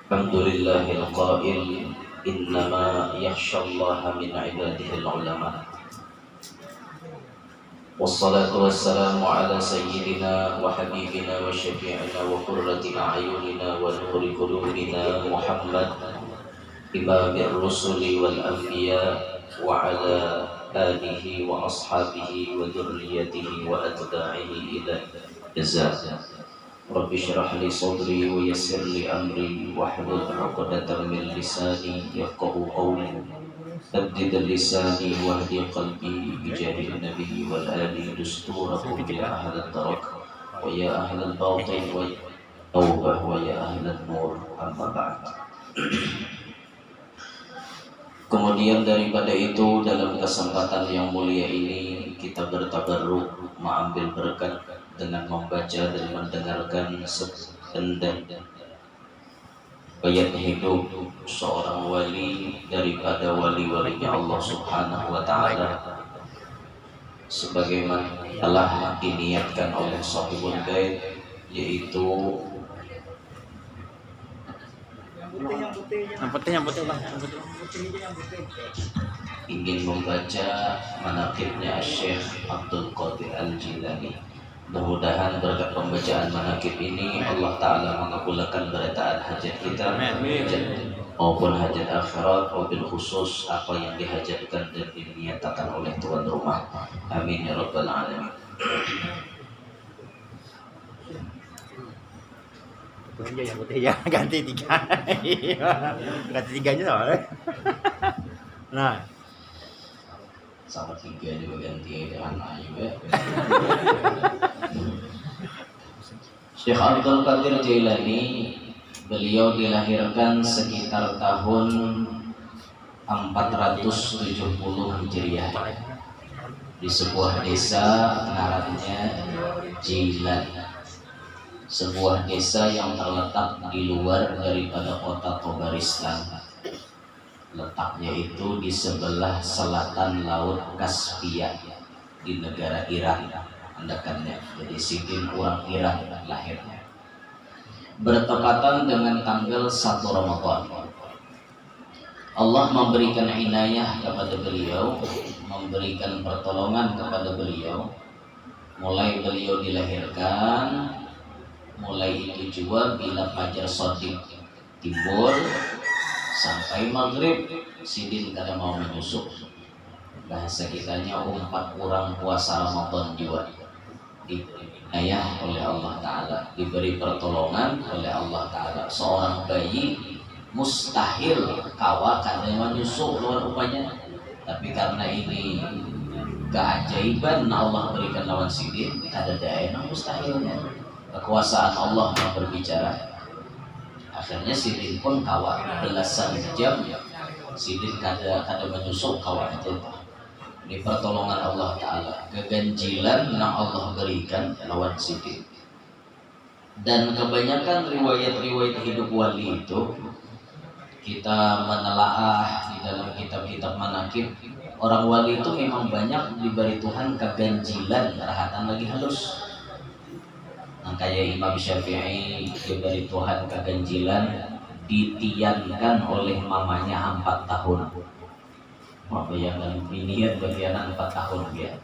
الحمد لله القائل إنما يخشى الله من عباده العلماء والصلاة والسلام على سيدنا وحبيبنا وشفيعنا وقرة أعيننا ونور قلوبنا محمد إمام الرسل والأنبياء وعلى آله وأصحابه وذريته وأتباعه إلى جزاء. رب اشرح لي صدري ويسر لي أمري واحلل عقدة من لساني يفقهوا قولي سدد لساني واهدي قلبي بجاه النبي والآل دستوركم يا أهل الدرك ويا أهل الباطل ويا التوبة ويا أهل النور أما بعد. Kemudian daripada itu, dalam kesempatan yang mulia ini kita bertabarruk mengambil berkat dengan membaca dan mendengarkan sebendan bayat hidup seorang wali daripada wali-walinya Allah Subhanahu wa taala, sebagaimana telah diniatkan oleh Sahibul Bait, yaitu yang putih bang, ingin membaca manaqibnya Syekh Abdul Qadir Al-Jilani. Mudah-mudahan berkat pembacaan manaqib ini Allah Ta'ala mengabulkan berataan hajat kita maupun hajat akhirat, wabil khusus apa yang dihajatkan dan diniatakan oleh tuan rumah. Amin ya rabbal alamin. yang putih ya ganti tiga, ganti tiganya soalnya. Nah, sama tiga juga ganti anak juga. Syekh Abdul Qadir Jailani, beliau dilahirkan sekitar tahun 470 Hijriah di sebuah desa ngarannya Jilan, sebuah desa yang terletak di luar daripada kota Tobaristan. Letaknya itu di sebelah selatan Laut Kaspia di negara Iran, andakannya. Jadi Sidin orang Iran lahirnya. Bertepatan dengan tanggal 1 Ramadan. Allah memberikan inayah kepada beliau, memberikan pertolongan kepada beliau. Mulai beliau dilahirkan, mulai itu juga bila fajar shadiq timbul sampai maghrib Sidin kada mau menyusup. Bahasa kitanya umpat orang puasa Ramadan juga diberi inayah oleh Allah Ta'ala, diberi pertolongan oleh Allah Ta'ala. Seorang bayi mustahil kawa kada menyusup luar rupanya, tapi karena ini keajaiban Allah berikan lawan Sidin, kada ada mustahilnya. Kekuasaan Allah yang berbicara. Akhirnya Sidin pun kawa belasan jam, Sidin kada menyusup kawa itu. Ini pertolongan Allah Ta'ala, keganjilan yang Allah berikan lawan Sidin. Dan kebanyakan riwayat-riwayat hidup wali itu kita menelaah di dalam kitab-kitab manaqib. Orang wali itu memang banyak diberi Tuhan keganjilan, rahatan lagi halus. Kayak Imam Syafi'i diberi Tuhan keganjilan, ditiankan oleh mamanya 4 tahun. Mau bayangkan binian bagian 4 tahun dia.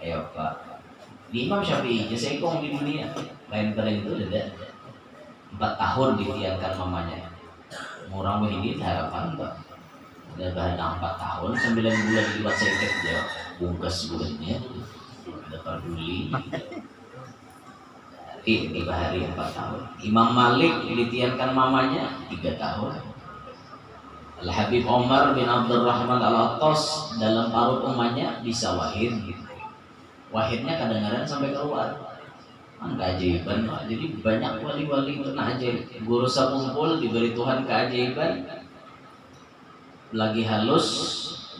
Ayo Pak, di Imam Syafi'i saya kong di dunia lain kali itu ada 4 tahun ditiankan mamanya. Orang ini harapan Pak, ada bahan 4 tahun 9 bulan dibuat seket dia bungkas bulannya, ada peduli. Ini bahari 4 tahun. Imam Malik ditiankan mamanya 3 tahun. Al-Habib Omar bin Abdurrahman Al-Attas dalam parut umahnya bisa wahid. Wahidnya kadang-kadang sampai keluar. Keajaiban. Jadi banyak wali-wali kena ajaib. Guru sakumpul diberi Tuhan keajaiban. Lagi halus,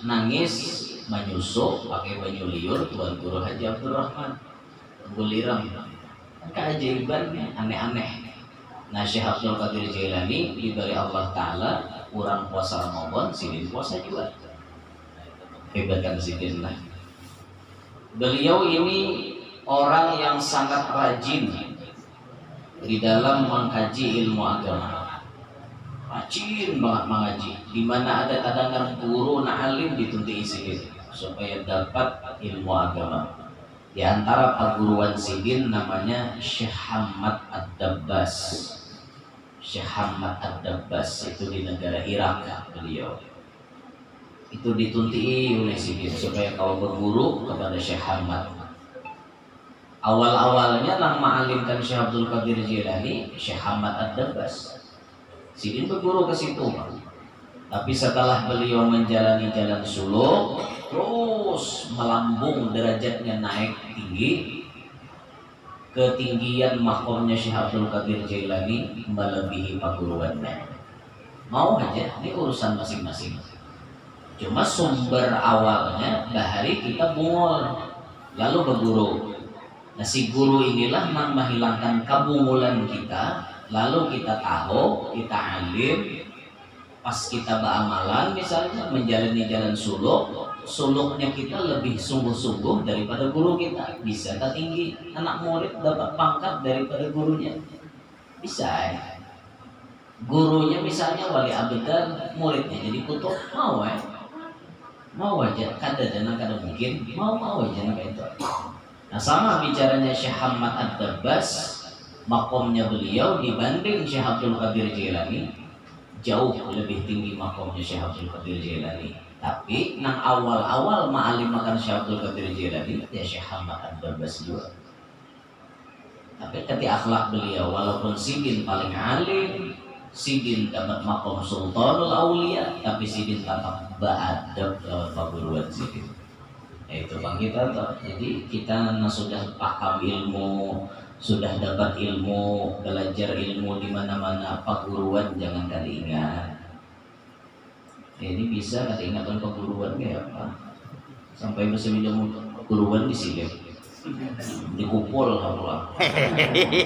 nangis, menyusup pakai baju liur Tuan Guru Haji Abdurrahman. Guliram. Keajaibannya aneh-aneh. Nah, Syekh Abdul Qadir Jailani diberi Allah Ta'ala kurang puasa Ramadan, Sidin puasa juga. Hebatkan Sidin lah. Beliau ini orang yang sangat rajin di dalam mengkaji ilmu agama. rajin banget mengaji. Di mana ada tadangan guru na alim ditunti sidin supaya dapat ilmu agama. Di antara perguruan sidin namanya Syekh Hamad Ad-Dabbas. Syekh Hamad Ad-Dabbas itu di negara Irak beliau. Itu ditunti oleh sidin supaya kau berguru kepada Syekh Hamad. Awal-awalnya yang mengalimkan Syekh Abdul Qadir Jilani, Syekh Hamad Ad-Dabbas. Sidin berguru ke situ, tapi setelah beliau menjalani jalan suluk, terus melambung derajatnya naik tinggi, ketinggian makomnya Syekh Abdul Qadir Jailani melebihi perguruannya. Mau aja, ini urusan masing-masing. Cuma sumber awalnya bahari kita bungul, lalu berguru. Nah si guru inilah yang menghilangkan kebungulan kita. Lalu kita tahu, kita alim, pas kita beramalan misalnya menjalani jalan suluk, suluknya kita lebih sungguh-sungguh daripada guru kita. Bisa tak tinggi anak murid dapat pangkat daripada gurunya? Bisa ya. Gurunya misalnya wali abdal, muridnya jadi kutub, mau ya? Mau aja, kadang-kadang kada mungkin, mau aja kayak itu. Nah sama bicaranya Syekh Hamad Ad-Dabbas, makomnya beliau dibanding Syekh Abdul Qadir Jailani jauh lebih tinggi makomnya Syekh Abdul Qadir Jailani. Tapi nang awal-awal ma'alim makan Syekh Abdul Qadir Jailani ya Syekh Hamad Ad-Dabbas juga. Tapi ketika akhlak beliau walaupun sidin paling alim, sidin dapat makom Sultanul Aulia, tapi sidin tetap beradab lawan perguruan sidin. Itu bang kita toh. Jadi kita sudah paham ilmu, sudah dapat ilmu, belajar ilmu di mana-mana, perguruan jangan kali ingat. Ini bisa kata ingatan perguruan kayak apa? Sampai bisa minum perguruan di sini, dikupul apa?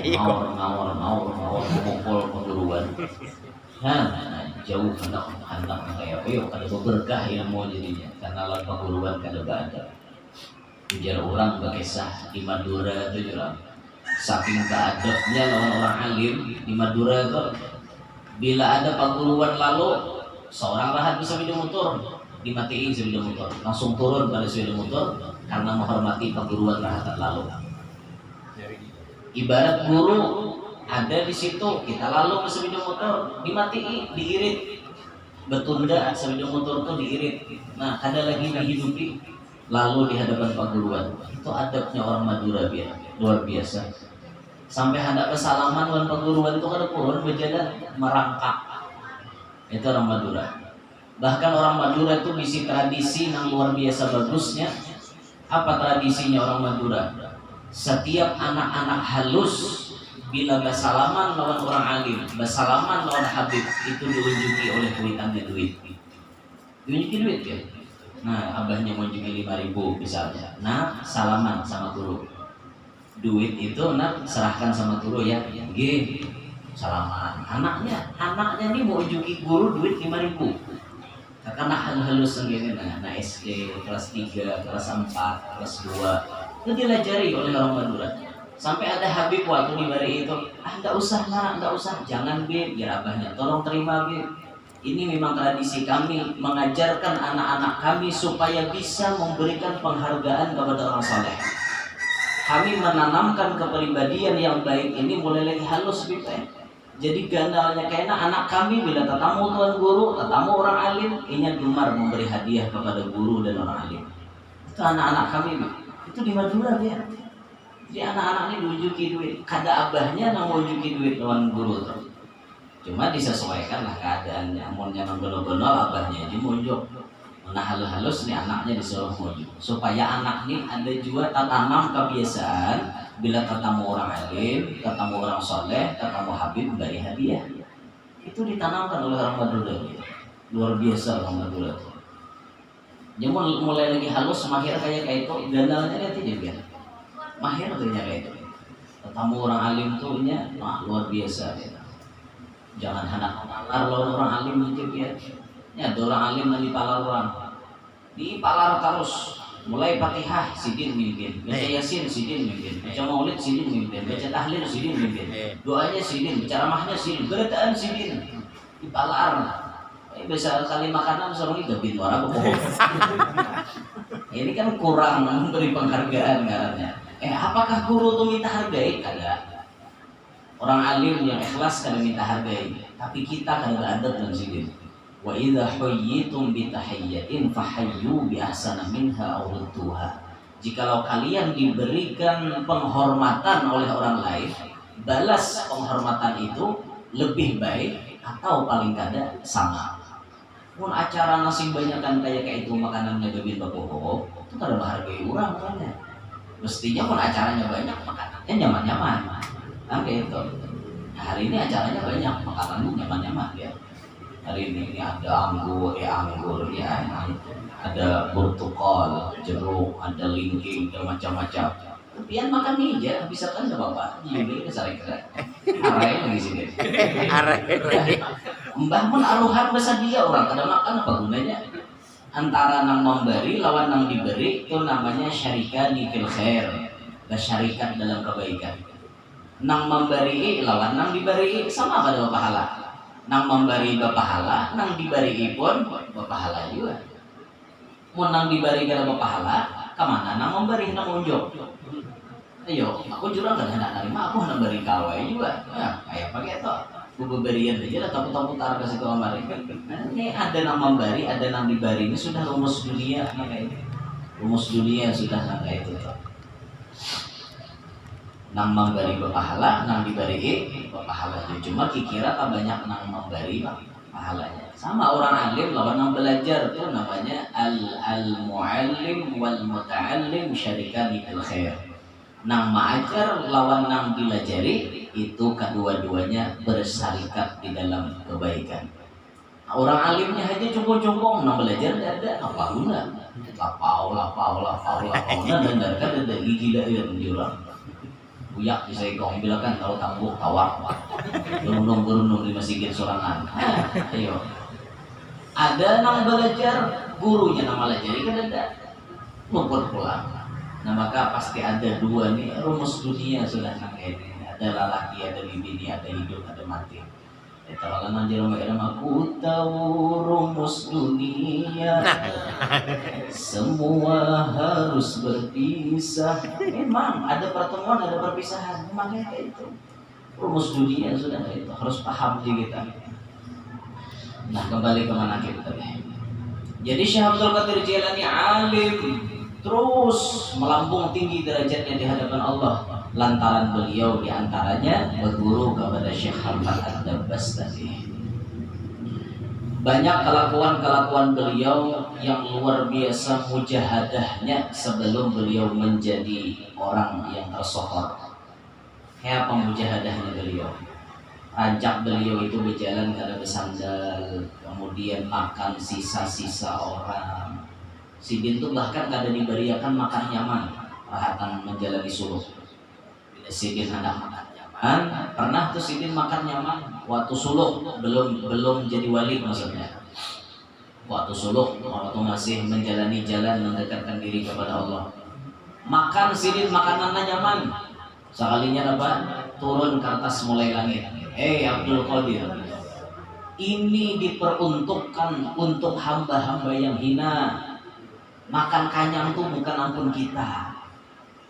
Ngawur, dikupul perguruan. Nah, jauh anak kayak apa? Yuk, ada berkah ilmu jadinya. Karena lawan perguruan kada ada. Ujar orang berkisah di Madura itu juga. Saking keadabnya lawan orang alim di Madura itu, bila ada perguruan lalu seorang rahat bisa minum motor, dimatiin sepeda motor, langsung turun pada sepeda motor karena menghormati perguruan rahat lalu. Ibarat guru ada di situ, kita lalu ke sepeda motor, dimatiin, diirit, bertunda sepeda motor itu diirit. Nah, ada lagi dihidupi. Lalu di hadapan perguruan, itu adabnya orang Madura luar biasa. Sampai hadap kesalaman lawan perguruan itu kada purun berjalan merangkak. Itu orang Madura. Bahkan orang Madura itu bisi tradisi yang luar biasa bagusnya. Apa tradisinya orang Madura? Setiap anak-anak halus bila bersalaman lawan orang alim, bersalaman lawan habib, itu diunjuki oleh kuitannya duit. Diunjuki duit ya. Nah, abahnya mau juga 5.000 misalnya. Nah, salaman sama guru. Duit itu nak serahkan sama guru ya. Nggih. Salaman. Anaknya nih mau ujuki guru duit 5.000. Karena halus sendiri nah SD kelas 3, kelas 4, kelas 2 itu dilajari oleh orang Madura. Sampai ada habib waktu di bari itu, enggak usah nak, enggak usah, jangan Bib, biar abahnya tolong terima Bib. Ini memang tradisi kami mengajarkan anak-anak kami supaya bisa memberikan penghargaan kepada orang saleh. Kami menanamkan kepribadian yang baik ini mulai lagi halus Bib. Jadi gandalnya kayaknya anak kami bila tetamu tuan guru, tetamu orang alim, ini gemar memberi hadiah kepada guru dan orang alim. Itu anak-anak kami Bib. Itu di Madura ya. Jadi anak-anak ini diujuki duit. Kada abahnya nang ujuki duit lawan guru tuh. Cuma disesuaikan lah keadaannya. Amunnya nang benar-benar abahnya aja munjuk. Nah halus-halus nih anaknya disuruh munjuk. Supaya anak ini ada juga tanam kebiasaan bila ketemu orang alim, ketemu orang soleh, ketemu habib beri hadiah. Itu ditanamkan oleh orang Madura. Luar biasa orang Madura. Dia mulai lagi halus, mahir kayak itu, gandalnya lihat aja biar. Mahir katanya kayak itu. Ketemu orang alim tuh nya, luar biasa. Ya. Jangan hendak palar lawan orang alim gitu ya. Ya, ada orang alim yang dipalar orang. Dipalar terus. Mulai Fatihah sidin mimpin, baca Yasin sidin mimpin, baca Maulid sidin mimpin, baca tahlil sidin mimpin. Doanya sidin, baca ramahnya sidin, berataan sidin. dipalar. Bisa kali makanan seorang ini gabin warna bohong. Ini kan kurang memberi penghargaan karena. Apakah guru itu minta hargai? Kagak. Orang alim yang ikhlas kadang minta hargai, tapi kita kadang beradab dan sidin. Wa idza huyyitum bi tahiyyatin fahayyu bi ahsana minha aw rudduha. Jikalau kalian diberikan penghormatan oleh orang lain, balas penghormatan itu lebih baik atau paling kada sama. Mun acara nasi banyakan kayak itu makanannya gabin bapak-bapak, itu kada menghargai orang makanya. Mestinya pun acaranya banyak, makanannya nyaman-nyaman. Nah gitu. Hari ini acaranya banyak, makanannya nyaman-nyaman ya. Hari ini ada anggur ya, ada burtukol, jeruk, ada lingging, ada macam-macam. Pian makan nih aja, bisa kan nggak apa-apa. Ini kesari keren. Arai lagi sini. Arai. Mbah pun aruhan besar dia orang kadang makan apa gunanya? Antara nang memberi lawan nang diberi itu namanya syarikani fil khair. Dan syarikat dalam kebaikan. Nang memberi lawan nang diberi sama pada pahala. Nang memberi pahala, nang diberi pun pahala juga. Mun nang diberi kada pahala, kemana nang memberi nang unjuk. Ayo, aku jurang kan hendak nerima, aku hendak beri kawai juga. Ya, kayak pakai itu. Aku berian aja lah, tapu-tapu ke situ kemarin. Ini ada nang memberi, ada nang diberi. Ini sudah rumus dunia, kayak itu. Rumus dunia sudah kayak itu. Nang memberi berpahala, nang diberi berpahala. Cuma kira tak banyak nang memberi pahalanya. Sama orang alim lawan nang belajar itu namanya al-muallim wal muta'allim syarikani fil khair. Nang mengajar lawan nang dilajari itu kedua-duanya bersarikat di dalam kebaikan. Orang alimnya aja cukup-cukup nang belajar ada apa guna? Lapau dengarkan ada gila ya menjulang. Buyak bisa ikong bilakan kalau tangguh tawar. Berundung di masjid sorangan. Ayo. Ada nang belajar gurunya nang melajari kan ada. Ngumpul pulang. Nah maka pasti ada dua nih rumus dunia sudah sampai ini. Ada lelaki, ada bini, ada hidup, ada mati. Kalau nanti orang aku tahu rumus dunia, semua harus berpisah. Memang ada pertemuan, ada perpisahan. Memangnya itu rumus dunia sudah itu harus paham di kita. Nah kembali ke mana kita? Jadi Syekh Abdul Qadir Jailani alim. Terus melambung tinggi derajatnya di hadapan Allah lantaran beliau diantaranya berguru kepada Syekh Hamad Ad-Dabbas tadi. Banyak kelakuan-kelakuan beliau yang luar biasa mujahadahnya sebelum beliau menjadi orang yang tersohor. Kayak pemujahadahnya beliau. Ajak beliau itu berjalan kada bersandal, kemudian makan sisa-sisa orang. Sidin itu bahkan kada diberiakan makan nyaman, perhatian menjalani suluk. Bila Sidin hendak makan nyaman, pernah tuh Sidin makan nyaman waktu suluk belum jadi wali maksudnya. Waktu suluk, waktu masih menjalani jalan mendekatkan diri kepada Allah. Makan Sidin makanannya nyaman. Sekalinya apa? Turun kertas mulai langit. Abdul Qadir, ini diperuntukkan untuk hamba-hamba yang hina. Makan kanyang tuh bukan ampun kita.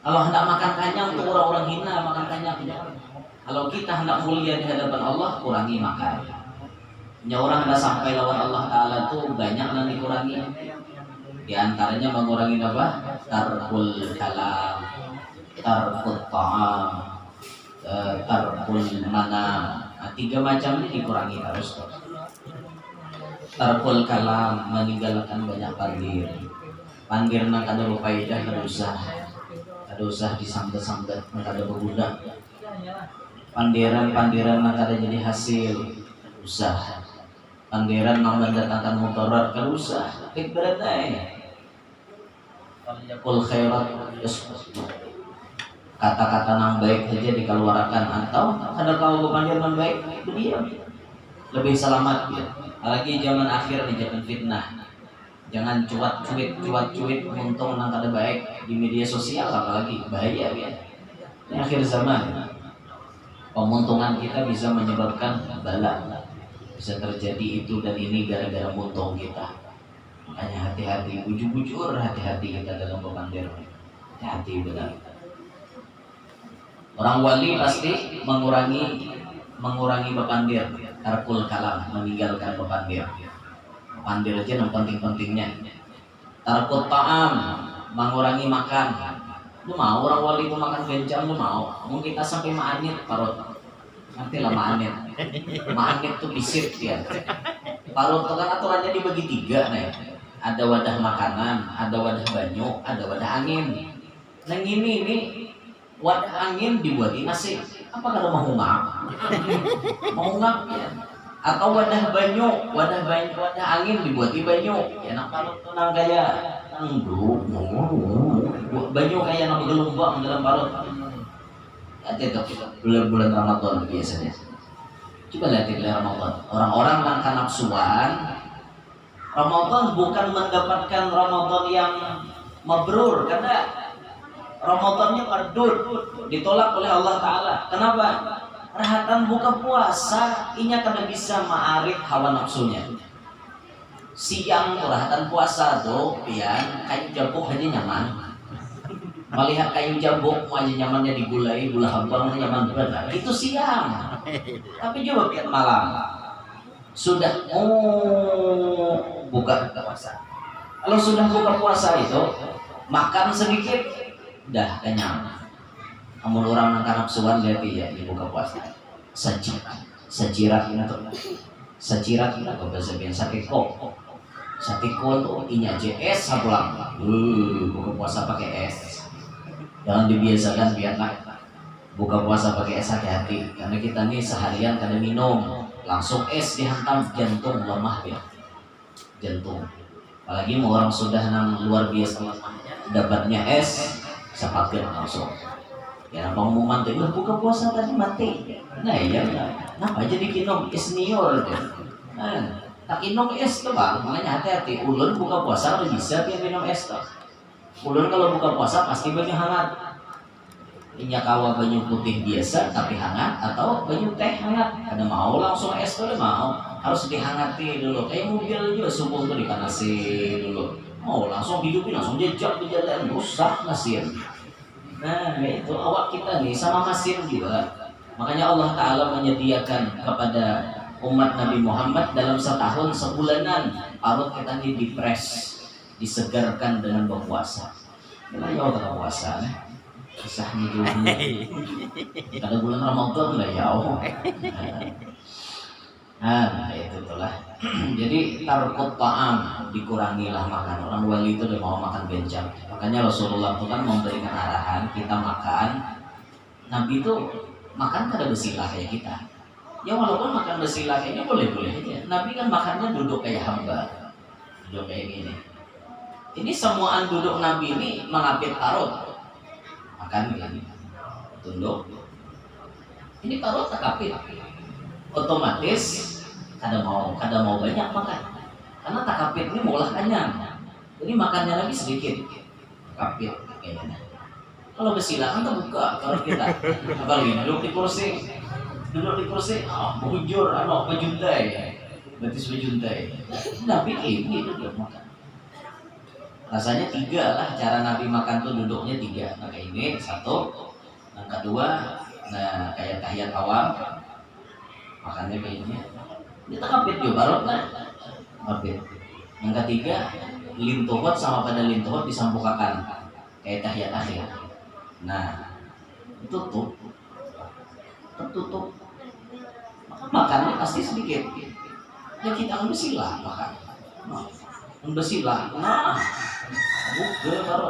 Kalau hendak makan kanyang tuh orang-orang hina makan kanyang. Kalau kita hendak mulia di hadapan Allah, kurangi makan. Ya orang hendak sampai lawan Allah Ta'ala tuh banyak yang dikurangi. Di antaranya mengurangi apa? Tarkul kalam, tarkul ta'am, tarkul manam. Nah, 3 macam ini dikurangi terus. Tarkul kalam, meninggalkan banyak pandir. Pandir nang kada berfaedah kada usah disambet-sambet nang kada berguna. Pandiran nang kada jadi hasil usah. Pandiran nang mendatangkan mudarat kada usah. Beradai. Falyaqul khairat yasmut. Kata-kata nang baik saja dikeluarkan atau kada tahu pandir nang baik berdiam. Lebih selamat ya. Apalagi zaman akhir di zaman fitnah. Jangan cuat-cuit untung nang kada baik di media sosial apalagi bahaya ya. Ini akhir zaman. Pemuntungan kita bisa menyebabkan bala. Bisa terjadi itu dan ini gara-gara muntong kita. Makanya hati-hati, bujur-bujur hati-hati kita dalam bepandir. Hati-hati benar. Orang wali pasti mengurangi bepandir, tarkul kalam, meninggalkan bepandir. Bepandir aja yang penting-pentingnya. Tarkul ta'am, mengurangi makan. Lu mau orang wali itu makan bencang, lu mau? Mungkin kita sampai ma'anit parut. Nanti lah ma'anit. Ma'anit tuh bisik dia. Parut itu kan aturannya dibagi 3 nih. Ada wadah makanan, ada wadah banyu, ada wadah angin. Nah ini wadah angin dibuatin nasi. Apa kalau mau ngap? Mau ngap ya. Atau wadah banyu, wadah angin dibuatin banyu. Ya nak parut tuh nang gaya nangduk, banyu kayak nang gelombang dalam parut. Lihat itu bulan-bulan Ramadan biasanya. Coba lihat di Ramadan. Orang-orang yang nafsuan, Ramadan bukan mendapatkan Ramadan yang mabrur, karena Ramadannya mardud, ditolak oleh Allah Ta'ala. Kenapa? Rahatan buka puasa, inya kada bisa ma'arif hawa nafsunya. Siang rahatan puasa tuh, pian kayu jabuk aja nyaman. Melihat kayu jabuk aja nyamannya digulai, gula habang nyaman benar. Itu siang. Tapi coba pian malam. Sudah buka puasa. Kalau sudah buka puasa itu makan sedikit dah kenyang. Namun orang yang nafsuan lihat ya di buka puasa. Sacirat itu. Sacirat itu bahasa biasa satiko. Satiko tuh inya aja es sabulang. Buka puasa pakai es. Jangan dibiasakan biarlah buka puasa pakai es, hati-hati. Karena kita nih seharian kada minum, langsung es dihantam, jantung lemah ya. Jantung. Apalagi mau orang sudah luar biasa dapatnya es, sapatkan langsung. Ya apa mau mantai buka puasa tadi mati. Nah iya, kenapa jadi kinong es nior deh. Nah, tak kinong es tuh bang, makanya hati-hati. Ulun buka puasa udah bisa dia minum es tuh. Ulun kalau buka puasa pasti banyu hangat. Inya kawa banyu putih biasa tapi hangat, atau banyu teh hangat. Ada mau langsung es tuh mau, harus dihangati dulu. Kayak mobil juga subuh tuh dipanasin dulu. Mau langsung hidupin langsung jejak di jalan, rusak mesin. Nah itu awak kita nih sama mesin juga. Makanya Allah Ta'ala menyediakan kepada umat Nabi Muhammad dalam setahun sebulanan parut kita nih dipres, disegarkan dengan berpuasa. Kita ya Allah puasa nih. Kisahnya dulu. Pada bulan Ramadan lah ya Allah. Nah itu itulah. Jadi tarkut ta'am, dikurangilah makan. Orang wali itu udah mau makan bencang. Makanya Rasulullah itu kan memberikan arahan kita makan. Nabi itu makan kada bersilah kayak kita. Ya walaupun makan bersilah kayaknya boleh-boleh aja. Nabi kan makannya duduk kayak hamba, duduk kayak gini. Ini semuaan duduk Nabi ini mengapit parut. Makan lagi, tunduk. Ini parut tak kapit. Otomatis kada mau banyak makan. Karena tak kapit ini maulah kenyang. Jadi makannya lagi sedikit. Kapit kayaknya. Kalau bersilah kan terbuka kalau kita. Apalagi duduk di kursi, bujur, bejuntai, betis bejuntai. Nabi ini duduk makan. Rasanya 3 lah cara Nabi makan tuh duduknya 3. Nah kayak ini 1, yang kedua, nah kayak tahiyat awal, makannya kayak ini. Kita kapit juga barot lah, kapit. Yang ketiga, lintuhot sama pada lintuhot disampukakan kayak tahiyat akhir. Nah, tertutup. Makannya pasti sedikit. Ya kita akan bersilah makan. Bersilah. Nah, bukan baru.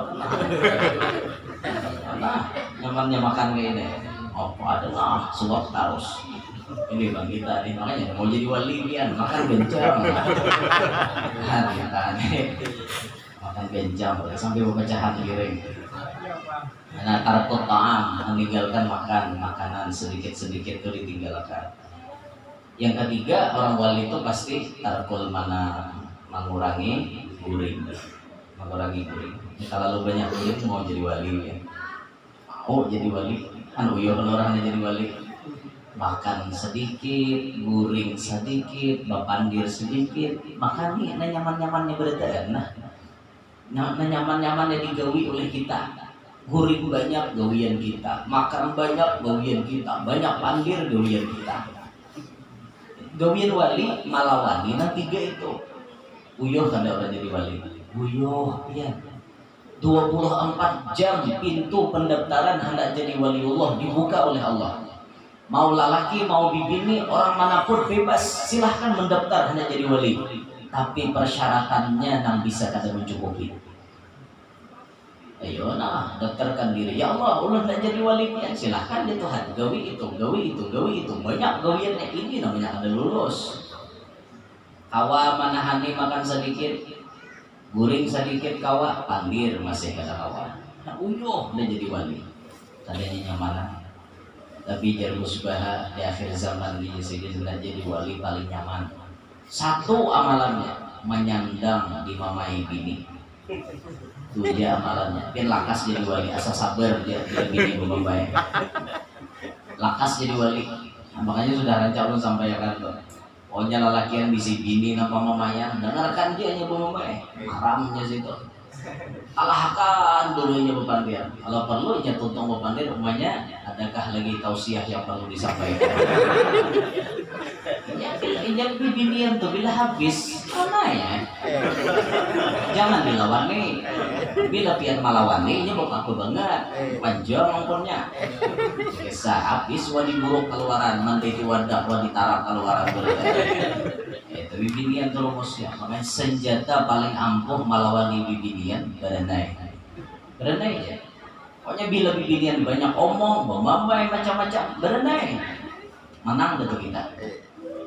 Nah, nyamannya makan kayak ini. Oh, adalah suap tarus. Ini bang kita nih makanya mau jadi wali pian makan bencam. Makan bencam sampai pecahan piring. Nah, tarkut ta'am, meninggalkan makanan sedikit-sedikit itu ditinggalkan. Yang ketiga, orang wali itu pasti tarkul mana, mengurangi guring. Kalau banyak guring mau jadi wali ya. Mau jadi wali, kan uyo orangnya jadi wali. makan sedikit, guring sedikit, bapandir sedikit, makan nih nyaman-nyamannya berarti nah nyaman-nyamannya digawi oleh kita. Guring banyak gawian kita, makan banyak gawian kita, banyak pandir gawian kita. Gawian wali malawani nah 3 itu. Uyuh kada orang jadi wali. Uyuh ya. 24 jam pintu pendaftaran hendak jadi waliullah dibuka oleh Allah. Mau lelaki mau bibini orang manapun bebas silahkan mendaftar hendak jadi wali. Tapi persyaratannya yang bisa kada mencukupi. Ayo nah daftarkan diri. Ya Allah, ulun nak jadi wali pian silahkan ya Tuhan. Gawi itu. Banyak gawiannya ini namanya ada lulus. Kawa manahani makan sedikit, guring sedikit kawa, pandir masih kada kawa. Nah uyuh udah jadi wali. Tadinya nyaman. Tapi jar musbah di akhir zaman di sini sudah jadi wali paling nyaman. Satu amalannya menyandang di mamai bini. Itu dia amalannya. Pian lakas jadi wali, asa sabar dia bini belum baik. Lakas jadi wali. Nah, makanya sudah rancang sampai ya kan tuh. Pokoknya lelakian bisi bini napa mamanya, dengarkan dia nya mamai. Haramnya situ. Alahkan dulunya bepandir. Kalau perlu ya tuntung bepandir rumahnya. Adakah lagi tausiah yang perlu disampaikan? Ya bibinian tuh bila habis mana ya? Jangan dilawani. Bila pian malawani nya bapak aku banget. Panjang ngomongnya. Kisah habis wadi buruk keluaran, nanti wadah wadi tarap keluaran berarti. Itu bibinian tuh rumusnya. Makanya senjata paling ampuh malawani bibinian berenai. Berenai ya. Pokoknya bila bibinian banyak omong, memambai macam-macam, berenai. Menang betul kita.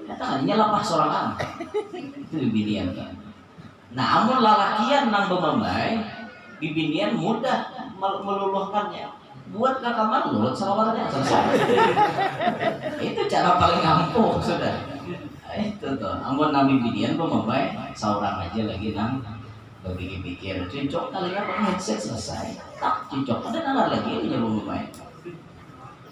Katakannya lapah sorangan. Itu bibinian kan. Nah, amun lalakian nang memambai, bibinian mudah meluluhkannya. Buat kakak lulut salawatannya selesai. Itu cara paling ampuh sudah. Itu tuh. Amun nang bibinian memambai, seorang aja lagi nang berpikir-pikir, cocok kali apa headset selesai. Tak cocok, ada nalar lagi punya memambai.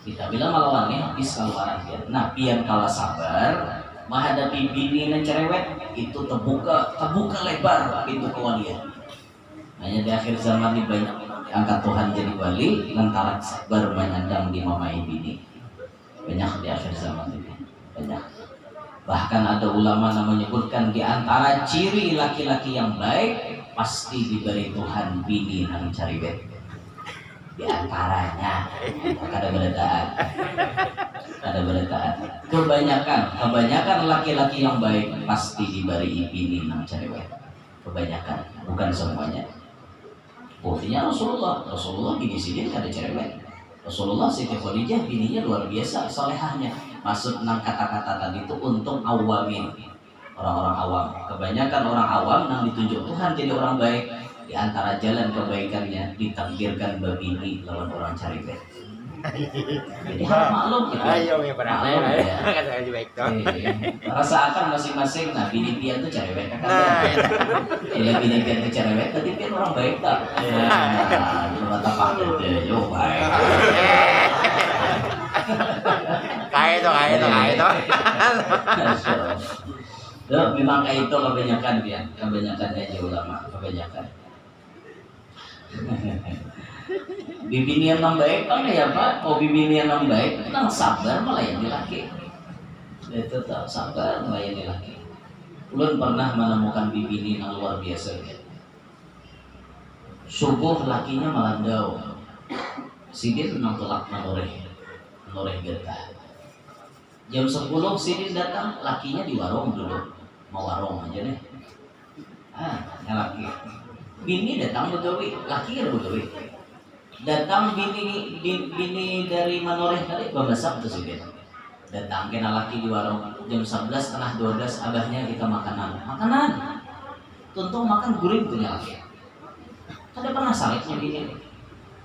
Kita bilang malawannya habis keluaran dia. Nah, pian kalah sabar menghadapi bini dan cerewet itu terbuka lebar pintu kewalian. Hanya di akhir zaman ini banyak angkat Tuhan jadi wali lantaran sabar menyandang di mamai bini. Banyak di akhir zaman ini, banyak. Bahkan ada ulama yang menyebutkan di antara ciri laki-laki yang baik pasti diberi Tuhan bini yang cerewet. Di antaranya ada berdaan. Kebanyakan laki-laki yang baik pasti diberi bini yang cerewet. Kebanyakan, bukan semuanya. Buktinya Rasulullah bini sini ada cerewet. Rasulullah Siti Khadijah bininya luar biasa solehahnya. Maksud enam kata-kata tadi itu untuk awamin, orang-orang awam. Kebanyakan orang awam yang ditunjuk Tuhan jadi orang baik. Di antara jalan kebaikannya ditakdirkan babini lawan orang cerewet. Jadi harap maklum gitu. Ayo ya pada Maklum ya. Kata aja baik toh. Rasakan masing-masing. Nah bini pian tuh cerewet kan? Bila bini pian tuh cerewet, tadi pian orang baik tak? Nah, itu kata pak yo baik. Kaya itu. Loh, memang kayak itu kebanyakan pian, kebanyakannya aja ulama, kebanyakan. Bibinian yang baik kan ya Pak, bibinian yang baik kan sabar melayani laki. Itu tak sabar melayani laki. Ulun pernah menemukan bibini yang luar biasa ya. Subuh lakinya melandau. Sidin nang telak menoreh getah. Jam 10 Sidin datang, lakinya di warung dulu. Mau warung aja deh. Laki. Bini datang begawi, laki kan begawi. Datang bini dari Manoreh tadi babasak tuh sih. Datang kena laki di warung jam 11 setengah 12 abahnya kita makanan. Tuntung makan guring punya laki. Kada pernah saliknya bini.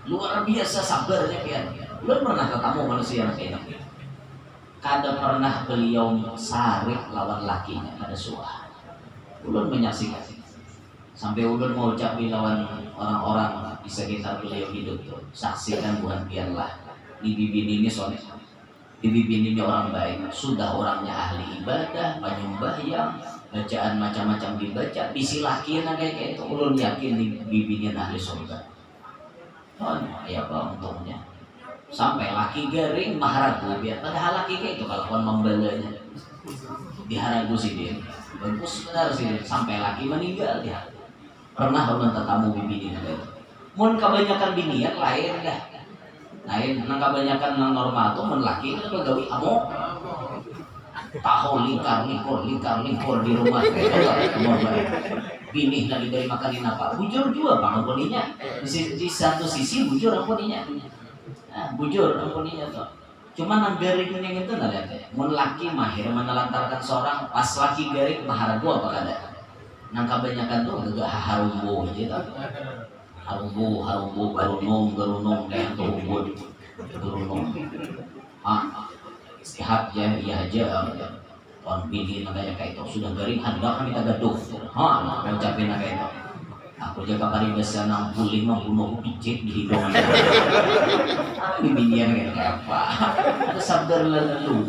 Luar biasa sabarnya pian. Lu pernah ketemu manusia kayak ini? Kada pernah beliau sarik lawan lakinya, kada suah. Ulun menyaksikan. Sampai ulun mau ucap lawan orang-orang di sekitar beliau hidup tuh. Saksikan bukan biarlah. Ini bibini ini soleh. Bini orang baik, sudah orangnya ahli ibadah, penyembahyang, bacaan macam-macam dibaca, bisi laki kayak itu, ulun yakin bibinin ahli surga. Oh, ya apa untungnya? Sampai laki garing maharagu biar padahal laki kayak itu kalau kon membelanya diharagu sih dia. Bagus benar sih dia. Sampai laki meninggal dia. Pernah orang tetamu bibinin itu. Mun kebanyakan binian lain dah. Lain, nang kebanyakan nang normal tuh mun laki kan gawe amok. Tahu lingkar di rumah kayak bini nggak diberi makanin apa, bujur juga bang ampuninya. Di satu sisi bujur ampuninya, bujur ampuninya tuh. Cuma nang garing yang itu nggak lihat ya. Mun laki mahir menelantarkan seorang, pas laki garing maharagu apa kada. Nang kebanyakan tuh agak harumbo gitu. Harumbo, gerunung kayak tuh ubud, gerunung. Istihad ya, iya aja. Tuan pilih nagaya kayak itu sudah garing hendak kami tak gaduh. Mau capek kayak itu. Aku jaga kali biasa 65 bunuh picit di hidung. Bibinian kayak apa? Ada sabda lalu.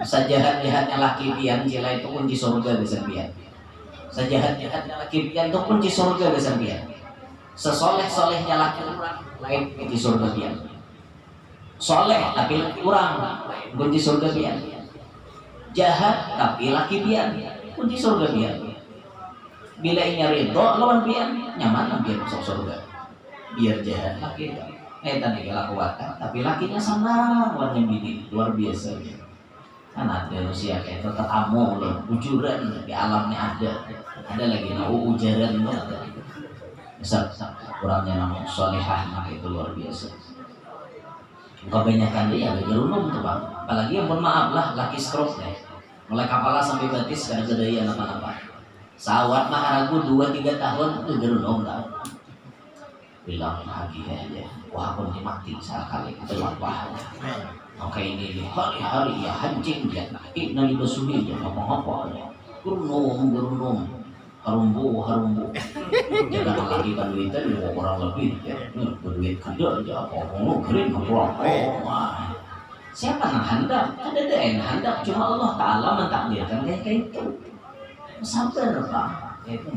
Sajahat-jahatnya laki pian cila itu kunci surga bisa pian. Sajahat-jahatnya laki pian itu kunci surga bisa pian. Sesoleh-solehnya laki lain kunci surga pian. Soleh tapi kurang kunci surga pian. Jahat tapi laki pian kunci surga pian. Bila ini ridho lawan pian nyaman biar masuk surga. Biar jahat laki tadi kelakuan tapi lakinya sana warna bini luar biasa ya. Kan ada manusia kayak tetap amo loh ujuran di alamnya ada lagi ujaran tuh ada. Misal kurangnya nama solehah maka itu luar biasa. Kebanyakan dia agak gerunung tuh bang. Apalagi yang mohon maaf lah laki stroke deh. Mulai kepala sampai batis kada gedaya apa-apa. Sawat mah ragu 2-3 tahun itu gerunung tau. Bilang bahagia aja. Wah aku nanti mati sekali berwabah. Oke ini hari-hari ya hancing dia. Ina dibasuhi dia apa-apa aja. Gerunung. Harumbu. Jangan lagi kan duitnya juga kurang lebih ya. Berduit kada aja apa-apa keren apa. Siapa yang hendak? Ada yang hendak cuma Allah Ta'ala mentakdirkan kayak itu. Sabar Pak. Kayak itu.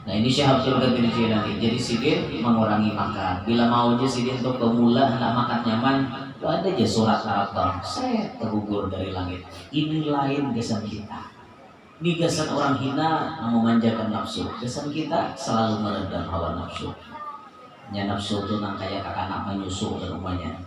Nah ini Syekh Abdul Qadir Jilani. Jadi sidin mengurangi makan. Bila mau aja sidin untuk pemula hendak makan nyaman, itu ada aja surat karakter. Saya tergugur dari langit. Ini lain gasan kita. Ini gasan orang hina memanjakan nafsu. Gasan kita selalu meredam hawa nafsu. Ya nafsu itu nang kayak kakak anak menyusu ke rumahnya.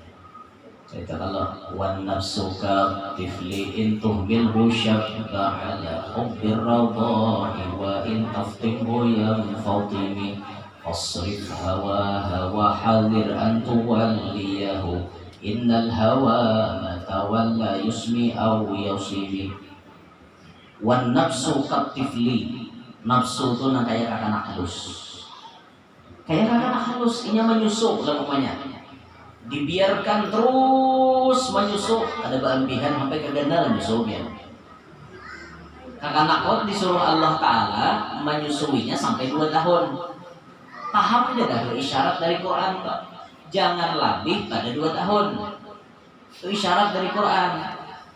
Saya kalau wan nafsuka tifli intuh bil husyabka ala hubbir radha'i wa in taftihu yang fatimi fasrif hawa hadir an tuwalliyahu innal hawa matawalla yusmi aw yusimi. Wan nafsuka tifli, nafsu itu nang kayak kakak anak halus. Kayak kakak anak halus ini menyusu lemuknya. Dibiarkan terus menyusu ada berlebihan sampai kegandalan menyusunya. Kakak anak disuruh Allah Ta'ala menyusuinya sampai 2 tahun. Paham aja dah isyarat dari Quran Pak. Jangan lebih pada 2 tahun. Itu isyarat dari Quran.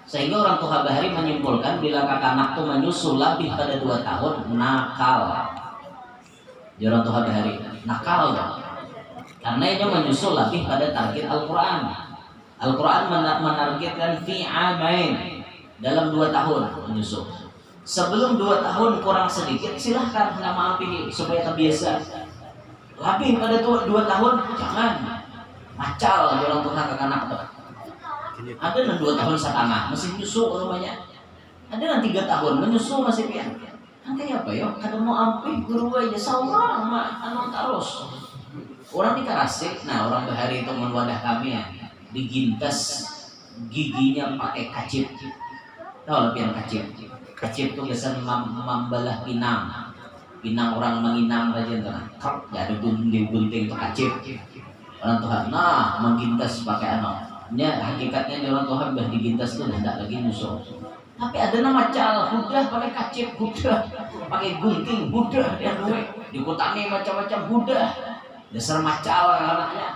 Sehingga orang tua bahari menyimpulkan bila kakak anak itu menyusu lebih pada 2 tahun nakal. Jadi orang tua bahari nakal dong. Karena dia menyusul lebih pada target Al-Quran. Al-Quran menargetkan fi amain dalam 2 tahun menyusul. Sebelum 2 tahun kurang sedikit silahkan nama pilih supaya terbiasa. Lebih pada 2 tahun jangan macal orang tua kakak anak. Ada yang 2 tahun setengah masih nyusul rumahnya. Ada yang 3 tahun menyusul masih pian. Kan kayak apa ya? Kadang mau ampi guru aja sawah sama anak terus. Orang di Karasik, nah orang bahari itu mewadah kami ya, digintas giginya pakai kacip. Tahu lebih yang kacip? Kacip itu biasa membalah pinang orang menginang aja tenang. Ya ada gunting itu kacip. Orang Tuhan, nah menggintas pakai nya hakikatnya orang Tuhan bah digintas itu tidak lagi musuh. Tapi ada nama cal, udah pakai kacip, udah pakai gunting, udah dia dikutani macam-macam, udah dasar macal anaknya.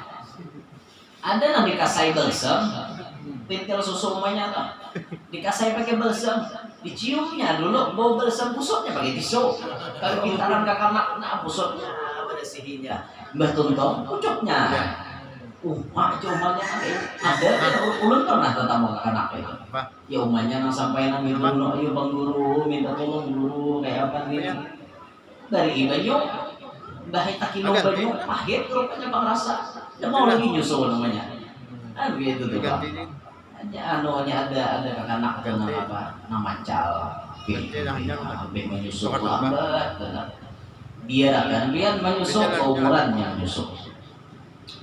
Ada yang dikasai balsam, pintil susu umumnya tuh, dikasai pakai balsam, diciumnya dulu, bau balsam busuknya pakai tisu. Kalau pintaran kakak nak busuknya, bersihinnya, bertuntong, pucuknya. Mak cumannya ada, ulun pernah tetamu kakak anak itu. Ya umanya nang sampai nang minta tolong, ayo bang guru, minta tolong guru, kayak apa nih? Dari ibayu, bahaya kilo banyu, pahit rupanya bang rasa. Ya mau lagi nyusul namanya. Kan begitu tuh bang. Anunya ada kakak anak tuh nama apa? Nama cal. Lebih menyusul lambat. Biarkan menyusul keumuran yang menyusul.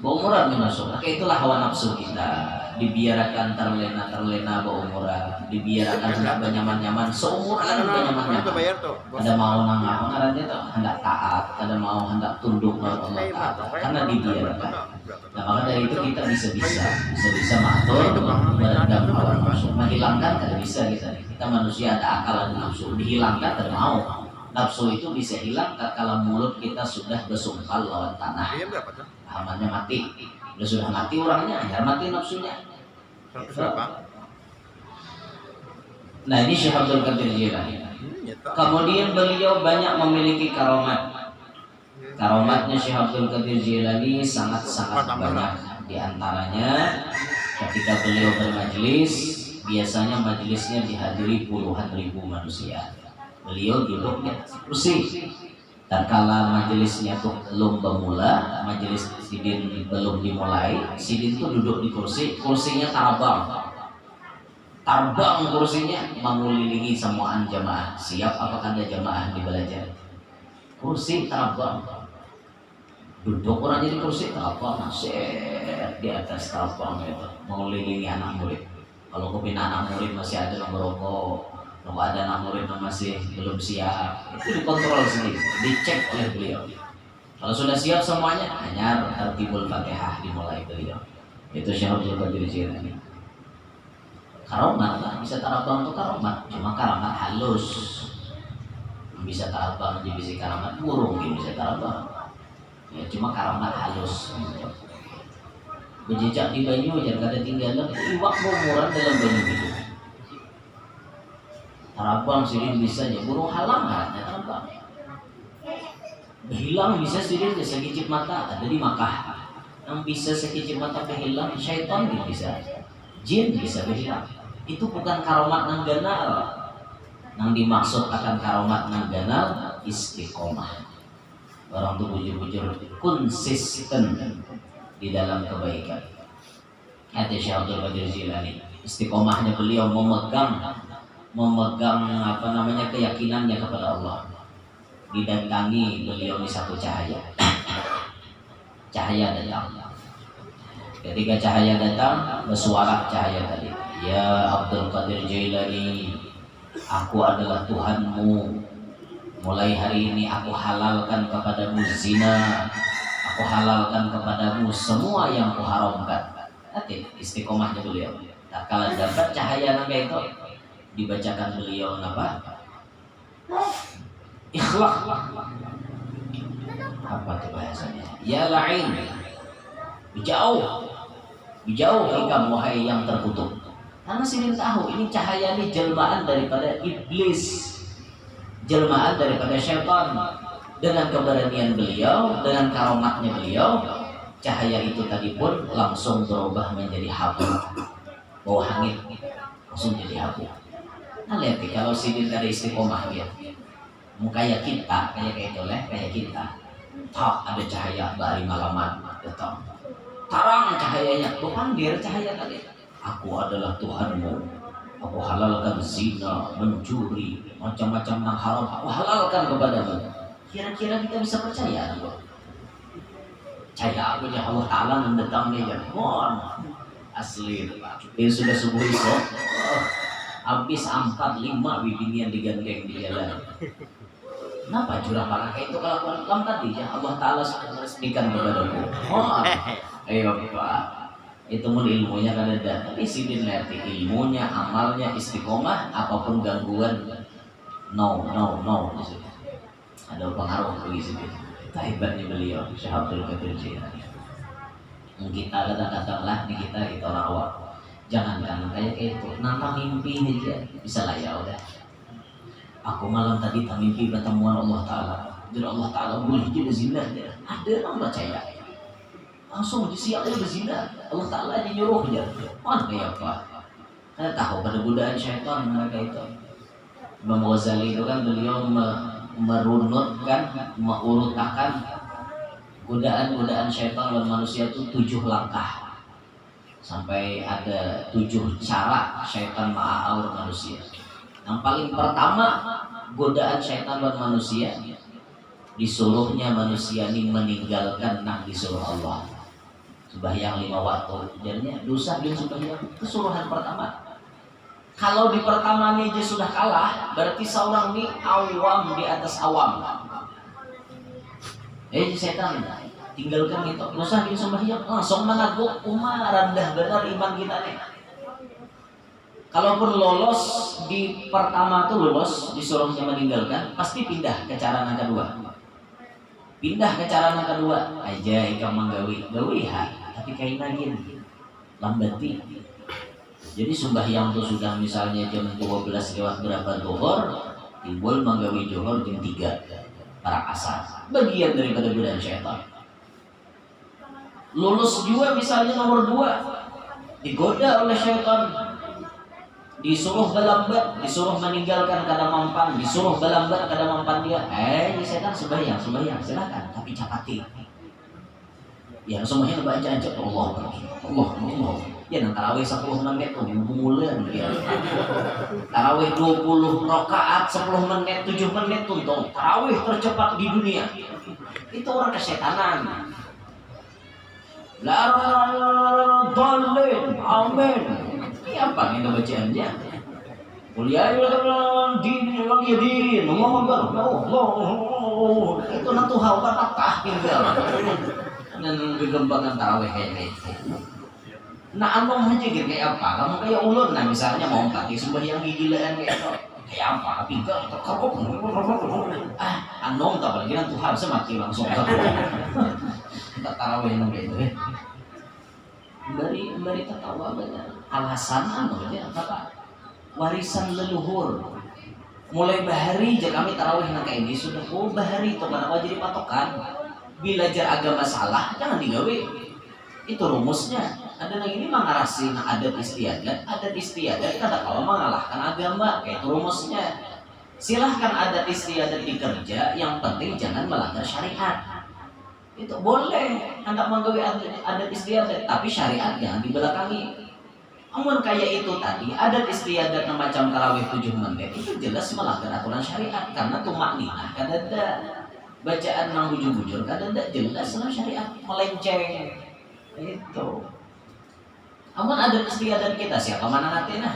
Berumuran menyusul. Maka itulah hawa nafsu kita. Dibiarkan terlena berumuran. Dibiarkan hendak bernyaman-nyaman. Seumuran bernyaman-nyaman. Ada mau nang apa ngarannya tuh hendak taat. Ada mau hendak tunduk kepada Allah taat. Karena dibiarkan. Nah maka dari itu kita bisa mengatur meredam hawa nafsu. Menghilangkan tidak bisa kita manusia ada akal ada nafsu. Dihilangkan tidak mau. Nafsu itu bisa hilang kalau mulut kita sudah bersumpah lawan tanah. Amannya mati. Udah sudah mati orangnya, ya mati nafsunya. Nah ini Syekh Abdul Qadir Jilani. Kemudian beliau banyak memiliki karomat. Karomatnya Syekh Abdul Qadir Jilani sangat-sangat banyak. Di antaranya ketika beliau bermajlis, biasanya majlisnya dihadiri puluhan ribu manusia. Beliau duduk di kursi. Dan kala majelisnya tuh belum bermula, majelis sidin belum dimulai, sidin tuh duduk di kursinya terbang kursinya mengelilingi semuaan jamaah. Siap apakah ada jamaah di belajar? Kursi terbang, duduk orang jadi kursi terbang, di atas terbang itu mengelilingi anak murid. Kalau kepina anak murid masih ada yang merokok, kalau ada anak murid yang masih belum siap, itu dikontrol sendiri, dicek oleh beliau. Kalau sudah siap semuanya, hanya tertibul Fatihah dimulai beliau. Itu Syekh Abdul Qadir Jilani. Karomat lah, bisa tarabang itu karomat, cuma karomat halus. Bisa tarabang, bisa karomat burung, bisa tarabang. Ya cuma karomat halus. Berjejak di banyu, jangan ada tinggalan, iwak murah dalam banyu itu. Tarabang sini bisa aja burung halang kan ya tarabang. Berhilang bisa sini sekicip mata ada di Makkah. Yang bisa sekicip mata berhilang syaitan bisa. Jin bisa berhilang. Itu bukan karomat nang ganal. Nang dimaksud akan karomat nang ganal istiqomah. Orang tuh bujur-bujur konsisten di dalam kebaikan. Ada Syekh Abdul Qadir Jilani. Istiqomahnya beliau memegang keyakinannya kepada Allah. Didatangi beliau di satu cahaya. Cahaya datang. Ketika cahaya datang, bersuara cahaya tadi. Ya Abdul Qadir Jilani, aku adalah Tuhanmu. Mulai hari ini aku halalkan kepadamu zina. Aku halalkan kepadamu semua yang kuharamkan. Hati istiqomahnya beliau. Nah, kalau dapat cahaya naga itu dibacakan beliau apa? Ikhlas. Apa tuh bahasanya? Ya la'in. Bijauh ikam wahai yang terkutuk. Karena sini tahu ini cahaya ini jelmaan daripada iblis. Jelmaan daripada syaitan. Dengan keberanian beliau, dengan karomatnya beliau, cahaya itu tadi pun langsung berubah menjadi habu. Bau hangit langsung jadi habu. Nah lihat kalau sidin dari istiqomah dia, kayak kita, kayak kita, tak ada cahaya dari malaman, datang, tarang cahayanya, Tuhan dia cahaya tadi. Aku adalah Tuhanmu, aku halalkan zina, mencuri, macam-macam yang haram, aku halalkan kepadamu. Kira-kira kita bisa percaya? Percaya aku ya Allah Taala mendatang dia, asli. Ini sudah subuh iso. Habis 4-5 bibinian digandeng di jalan. Kenapa curang parah itu kalau kamu tadi ya Allah Ta'ala sudah meresmikan kepadaku. Ayo Pak, itu pun ilmunya kan ada. Tapi sidin lerti ilmunya, amalnya, istiqomah, apapun gangguan, no. Ada pengaruh bagi sidin. Hebatnya beliau, Syekh Abdul Qadir Jilani. kita kadang-kadang lah di kita itu orang awam. Jangankan kayak itu, nama mimpi aja bisa lah ya udah. Aku malam tadi tak mimpi pertemuan Allah Ta'ala. Jadi Allah Ta'ala boleh dia berzina dia. Ada orang percaya. Langsung disiapnya berzina. Allah Ta'ala yang nyuruh dia. Mana kayak apa? Karena tahu pada godaan syaitan mereka itu. Imam Ghazali itu kan beliau merunutkan, mengurutakan godaan-godaan syaitan dan manusia itu 7 langkah. Sampai ada 7 cara syaitan ma'aur manusia. Yang paling pertama, godaan syaitan buat manusia, disuruhnya manusia ini meninggalkan nak disuruh Allah. Sembahyang 5 waktu, jadinya dosa dia sembahyang. Kesuruhan pertama. Kalau di pertama ini dia sudah kalah, berarti seorang ini awam di atas awam. Setan tinggalkan itu, dosa dia sembahyang, langsung mengaku umar rendah benar iman kita nih. Kalaupun lolos di pertama tuh lolos disuruhnya meninggalkan, pasti pindah ke cara yang kedua. Pindah ke cara yang kedua aja ikam menggawi tapi kain lagi lambati. Jadi sembahyang tuh sudah misalnya jam 12 lewat berapa zuhur, timbul menggawi zuhur jam 3 para asar. Bagian daripada godaan syaitan. Lulus juga misalnya nomor 2, digoda oleh syaitan. Disuruh balambat, disuruh meninggalkan kada mampan, disuruh balambat kada mampan dia. Setan sembahyang, silakan, tapi capati. Ya semuanya baca aja Allah. Ya nang tarawih 10 menit tuh bulan dia. Tarawih 20 rakaat 10 menit, 7 menit tuh tarawih tercepat di dunia. Itu orang kesetanan. La dalil. Amin. Ini apa yang bacaannya? Kuliah din wal-yadin Allah itu nanti hawa takah tinggal dan kegembangkan tarawih kayak gitu. Nah anu aja gitu kayak apa? Kamu kayak ulun nah misalnya mau pakai sembahyang gigilaan kayak itu kayak apa? Tinggal terkeruk anom tak lagi nanti harus mati langsung tak tarawih nang gitu Bari tertawa banyak alasan anu ya apa warisan leluhur mulai bahari jika kami tarawih nang kayak ini sudah bahari itu kenapa jadi patokan bila jar agama salah jangan digawe itu rumusnya ada lagi ini mengarasi adat istiadat kada kalau mengalahkan agama kayak itu rumusnya silahkan adat istiadat dikerja yang penting jangan melanggar syariat. Itu boleh hendak menggawe adat istiadat tapi syariat jangan dibelakangi. Amun kayak itu tadi adat istiadat macam tarawih 7 menit itu jelas melanggar aturan syariat karena tumakninah kada ada bacaan nang bujur-bujur kada ada jelas dalam syariat melenceng itu. Amun adat istiadat kita siapa mana ngatina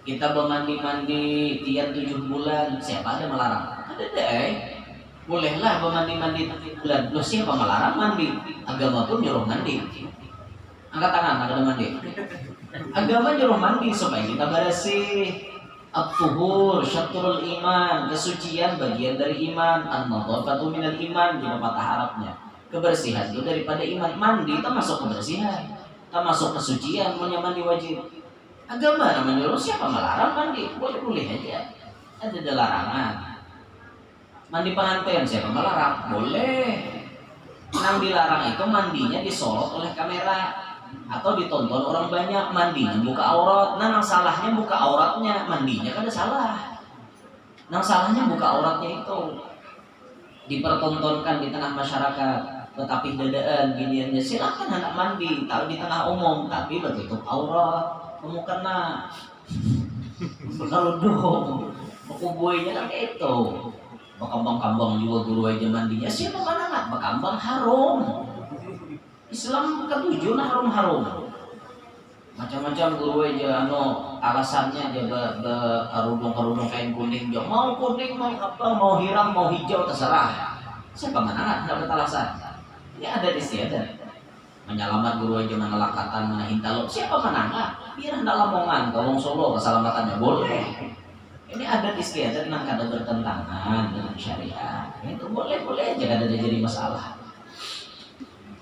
kita bermandi-mandi tiap 7 bulan siapa ada melarang ada deh. Bolehlah bermandi-mandi bulan. Loh siapa melarang mandi? Agama pun nyuruh mandi. Angkat tangan, ada mandi. Agama nyuruh mandi supaya kita bersih. At-tuhur, syatrul iman, kesucian bagian dari iman. An-nadhafatu minal iman, di patah Arabnya. Kebersihan itu daripada iman. Mandi itu masuk kebersihan. Itu masuk kesucian, mandi wajib. Agama menyuruh siapa melarang mandi? Boleh-boleh aja. Ada larangan. Mandi pengantin siapa melarang? Boleh. Yang dilarang itu mandinya disorot oleh kamera atau ditonton orang banyak, mandinya buka aurat. Nah, yang salahnya buka auratnya, mandinya kan ada salah. Yang salahnya buka auratnya itu dipertontonkan di tengah masyarakat. Tetapi dadaan giniannya silakan hendak mandi, tahu di tengah umum, tapi bertutup aurat, kamu kena. Kalau dong, kubuinya kan itu. Bakambang-kambang juga guru aja mandinya siapa mana nggak bakambang harum Islam ketujuh nah harum macam-macam guru aja alasannya dia kerudung kain kuning dia mau kuning mau apa mau hiram mau hijau terserah siapa mana nggak dapat alasan ini ada istiadat menyelamat guru aja mana lakatan mana hintalo siapa mana nggak biar hendak lamongan ke Wong Solo keselamatannya boleh. Ini adat istiadat yang kada bertentangan dengan syariat. Itu boleh aja kada ada jadi masalah.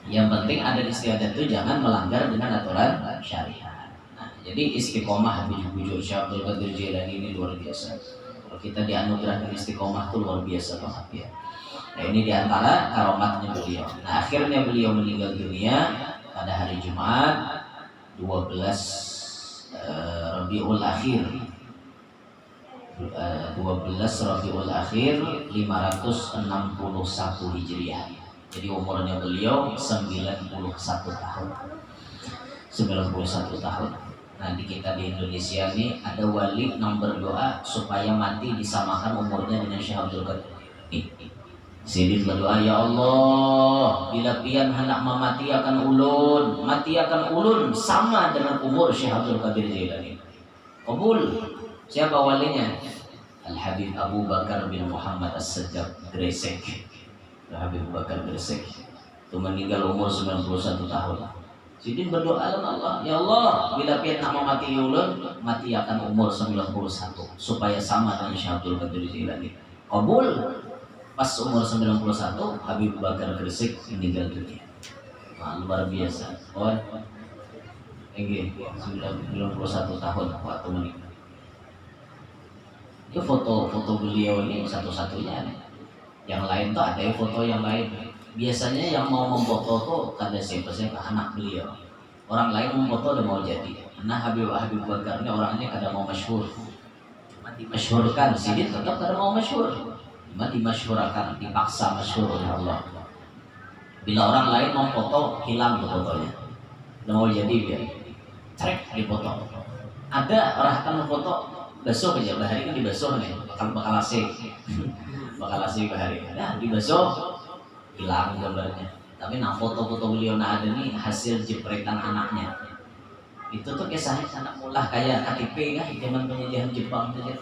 Yang penting ada istiadat itu jangan melanggar dengan aturan syariat. Nah, jadi istiqomah bujuk-bujuk Syekh Abdul Qadir Jailani ini luar biasa. Kalau kita dianugerahkan istiqomah itu luar biasa banget ya. Nah, ini diantara karomatnya beliau. Nah, akhirnya beliau meninggal dunia pada hari Jumat 12 Rabiul Akhir 12 Rabiul Akhir 561 Hijriah. Jadi umurnya beliau 91 tahun. 91 tahun. Nah, di kita di Indonesia ini ada wali yang berdoa supaya mati disamakan umurnya dengan Syekh Abdul Qadir. Sidin berdoa, ya Allah, bila pian hendak mati akan ulun sama dengan umur Syekh Abdul Qadir Jailani. Kabul. Siapa walinya? Al-Habib Abu Bakar bin Muhammad As-Sajjad Gresik. Habib Abu Bakar Gresik itu meninggal umur 91 tahun. Sidin berdoa kepada Allah, ya Allah, bila pian nak mati ulun, mati akan umur 91 supaya sama dengan Syekh Abdul Qadir Jailani. Kabul. Pas umur 91 Habib Bakar Gresik meninggal dunia. Nah, luar biasa. Oh, ini 91 tahun waktu meninggal. Itu foto beliau ini satu-satunya. Yang lain tuh ada foto yang lain. Biasanya yang mau memfoto tuh kada siapa anak beliau. Orang lain memfoto udah mau jadi. Nah, Habib Bakar ini orangnya kada mau masyhur. Cuma dimasyhurkan, Sidin tetap kada mau masyhur. Cuma dimasyhurkan, dipaksa masyhur oleh Allah. Bila orang lain mau foto, hilang tuh fotonya. Udah mau jadi biar trek dipoto. Ada orang akan foto besok aja, bahari kan dibasuh nih, bakal asik bahari. Nah, dibasuh hilang gambarnya. Tapi nah foto-foto beliau nah ada nih hasil jepretan anaknya. Itu tuh kisahnya anak mulah kayak KTP kan, zaman penjajahan Jepang itu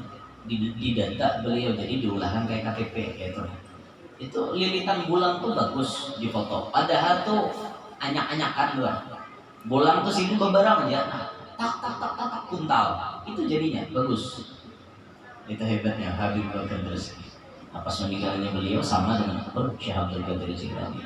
di data beliau jadi diulahkan kayak KTP gitu. Itu lilitan bulan tuh bagus di foto. Padahal tuh anyak-anyakan doang. Bulan tuh sini beberapa aja. Tak kuntal. Itu jadinya bagus. Itu hebatnya Habib Bakar Gresik. Pas meninggalnya beliau sama dengan Syekh Abdul Qadir Jailani.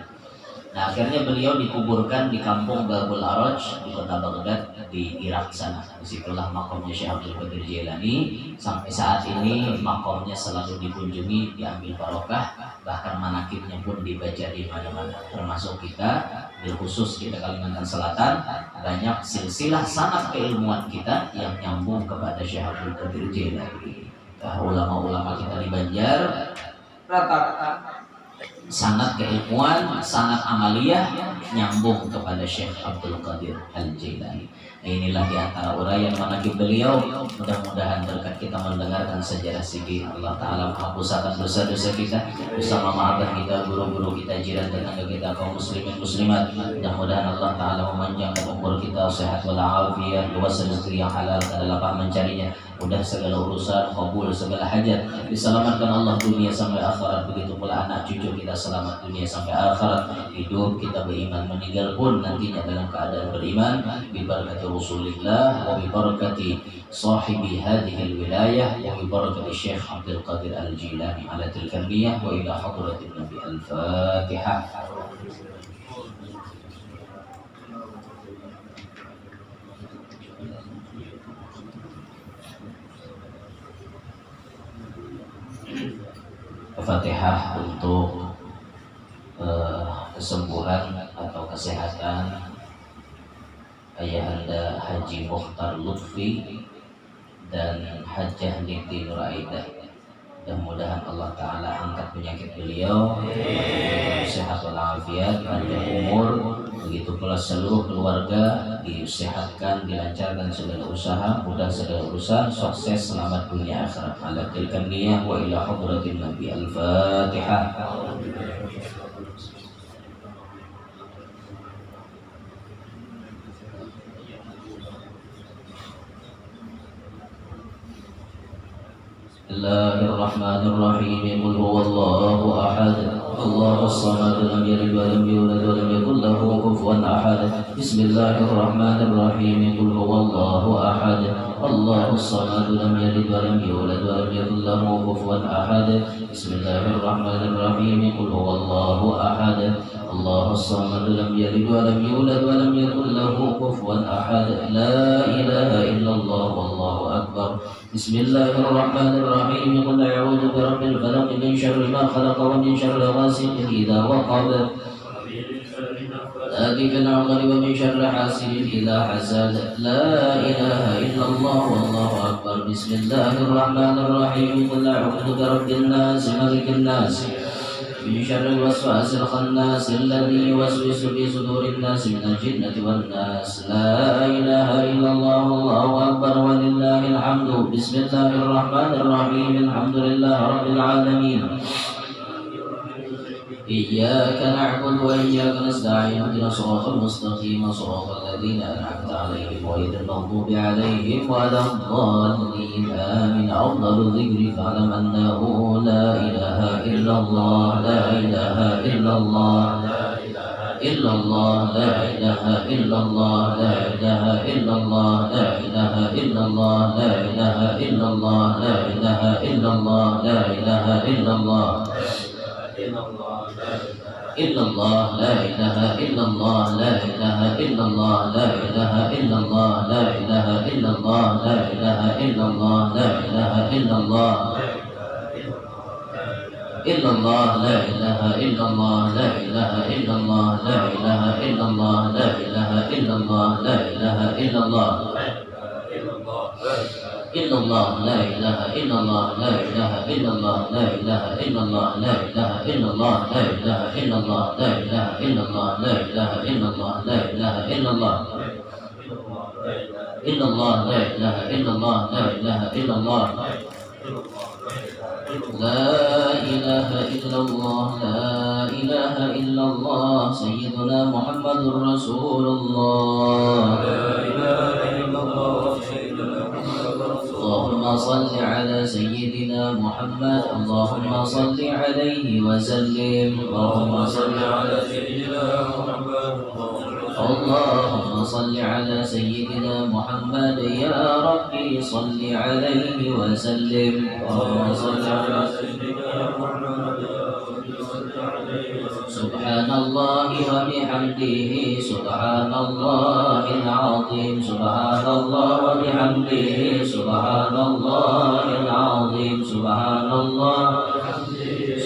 Nah, akhirnya beliau dikuburkan di kampung Babul Araj di kota Baghdad di Irak sana. Disitulah makamnya Syekh Abdul Qadir Jailani. Sampai saat ini makamnya selalu dikunjungi, diambil barokah, bahkan manakibnya pun dibaca di mana-mana. Termasuk kita, khusus kita Kalimantan Selatan, banyak silsilah sanad keilmuan kita yang nyambung kepada Syekh Abdul Qadir Jailani. Ulama-ulama kita di Banjar rata-rata sanad keilmuan, sanad amaliyah nyambung kepada Syekh Abdul Qadir Al-Jailani. Inilah di antara uraian manaqib beliau. Mudah-mudahan berkat kita mendengarkan sejarah sini, Allah Ta'ala menghapuskan dosa-dosa kita, bersama memaafkan kita, guru-guru kita, jiran tetangga kita, kaum muslimin muslimat. Mudah-mudahan Allah Ta'ala memanjangkan umur kita, sehat walafiat, luas rezeki yang halal, kada lapang mencarinya, mudah segala urusan, kabul segala hajat, diselamatkan Allah dunia sampai akhirat. Begitu pula anak cucu kita selamat dunia sampai akhirat. Hidup kita beriman, meninggal pun nantinya dalam keadaan beriman. Bibarakati Rasulillah wa bibarakati sahibi hadhil wilayah wa bibarakati Syekh Abdul Qadir Al-Jailani ala tilkan niyah wa ila hadratin Nabi. Al-Fatihah. Al-Fatihah untuk kesembuhan atau kesehatan Ayahanda Haji Mukhtar Lutfi dan Hajjah Niti Nur Aidah. Mudah-mudahan Allah Ta'ala angkat penyakit beliau, sehat walafiat, panjang umur. Begitu pula seluruh keluarga disehatkan, dilancarkan segala usaha, mudah segala urusan, sukses, selamat dunia akhirat. Ala tilkan niyah wa ila hadratin Nabi. Al-Fatihah. Bismillahirrahmanirrahim. Qul huwallahu ahad. الله الصمد لم يلد ولم يولد ولم يكن له كفوا أحد بسم الله الرحمن الرحيم قل هو الله أحد الله الصمد لم يلد ولم يولد ولم يكن له كفوا أحد بسم الله الرحمن الرحيم قل هو الله أحد الله الصمد لم يلد ولم يولد ولم يكن له كفوا أحد لا إله إلا الله والله أكبر بسم الله الرحمن الرحيم قل أعوذ برب الفلق من شر ما خلق ومن شر غاسق إذا وقب في العقل ومن شر حاسد إذا حسد لا إله إلا الله والله أكبر بسم الله الرحمن الرحيم قل أعوذ برب الناس ملك الناس من شر الوسواس الخناس الذي يوسوس في صدور الناس من الجنة والناس لا إله إلا الله والله أكبر ولله الحمد بسم الله الرحمن الرحيم الحمد لله رب العالمين إياك نعبد وإياك نستعين اهدنا الصراط المستقيم صراط الذين أنعمت عليهم غير المغضوب عليهم ولا الضالين آمين أفضل الذكر فاعلم أنه لا إله إلا الله لا إله إلا الله إلا الله لا إله إلا الله لا إله إلا الله لا إله إلا الله لا إله إلا الله لا إله إلا الله لا إله إلا الله إلا الله لا إله إلا الله لا إله إلا الله لا إله إلا الله لا إله إلا الله لا إله إلا الله لا إله إلا الله إلا الله لا إله إلا الله لا إله إلا الله لا إله إلا الله لا إله إلا الله لا إله إلا الله إلا الله لا إله إلا الله لا إله إلا الله لا إله إلا الله لا إله إلا الله لا إله إلا الله لا إله إلا الله لا إله إلا الله لا إله إلا الله إلا الله لا إله إلا الله لا إله إلا الله لا إله إلا الله لا إله إلا الله سيدنا محمد رسول الله لا إله إلا الله اللهم صل على سيدنا محمد اللهم صل عليه وسلم اللهم صل على سيدنا محمد اللهم صل على سيدنا محمد يا ربي صل عليه وسلم اللهم صل على سيدنا محمد سبحان الله وبحمده سبحان الله العظيم سبحان الله وبحمده سبحان الله العظيم سبحان الله